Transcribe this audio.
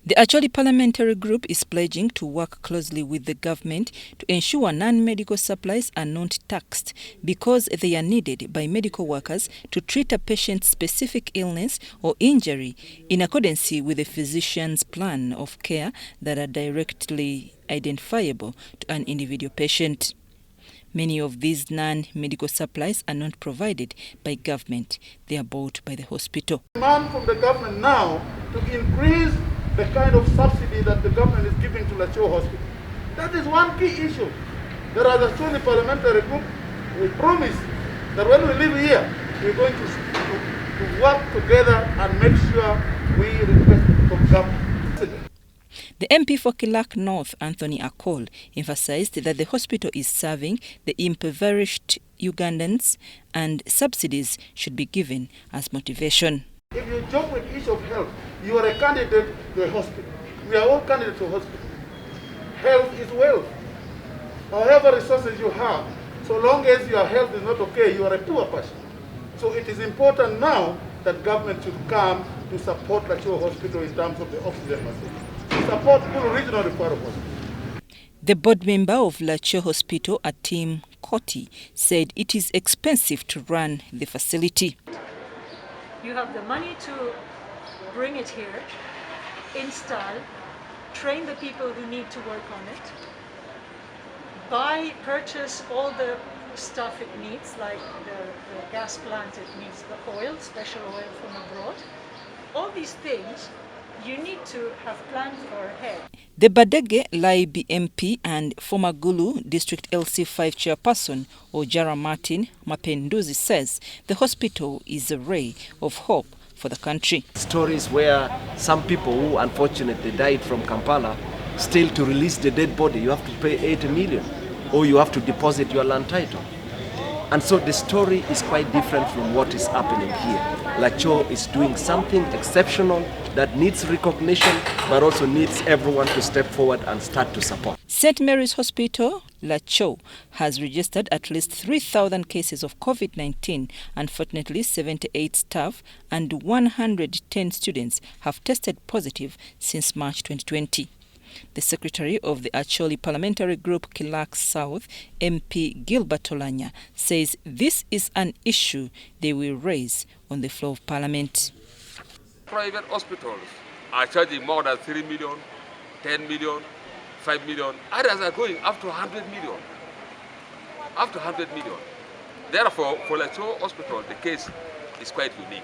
The Acholi Parliamentary Group is pledging to work closely with the government to ensure non-medical supplies are not taxed because they are needed by medical workers to treat a patient's specific illness or injury in accordance with the physician's plan of care that are directly identifiable to an individual patient. Many of these non-medical supplies are not provided by government. They are bought by the hospital. Demand from the government now to increase the kind of subsidy that the government is giving to Lacor Hospital. That is one key issue. There are the Acholi Parliamentary Group. We promise that when we leave here, we're going to work together and make sure we request from government. The MP for Kilak North, Anthony Acholi, emphasized that the hospital is serving the impoverished Ugandans and subsidies should be given as motivation. If you job with issue of health, you are a candidate to a hospital. We are all candidates to a hospital. Health is wealth. However resources you have, so long as your health is not okay, you are a poor person. So it is important now that government should come to support Lacor Hospital in terms of the oxygen machine. Support Gulu regional referral hospital. The board member of Lacor Hospital, Atim Koti, said it is expensive to run the facility. You have the money to bring it here, install, train the people who need to work on it, purchase all the stuff it needs, like the gas plant, it needs the oil, special oil from abroad. All these things you need to have planned for ahead. The Badege Laibi MP and former Gulu District LC5 chairperson, Ojara Martin Mapenduzi, says the hospital is a ray of hope for the country. Stories where some people who unfortunately died from Kampala, still to release the dead body, you have to pay 80 million or you have to deposit your land title. And so the story is quite different from what is happening here. Lacor is doing something exceptional that needs recognition, but also needs everyone to step forward and start to support. St. Mary's Hospital, Lacor, has registered at least 3,000 cases of COVID-19. Unfortunately, 78 staff and 110 students have tested positive since March 2020. The secretary of the Acholi Parliamentary Group, Kilak South, MP Gilbert Olanya, says this is an issue they will raise on the floor of Parliament. Private hospitals are charging more than 3 million, 10 million, 5 million. Others are going up to 100 million. Up to 100 million. Therefore, for Lacor Hospital, the case is quite unique.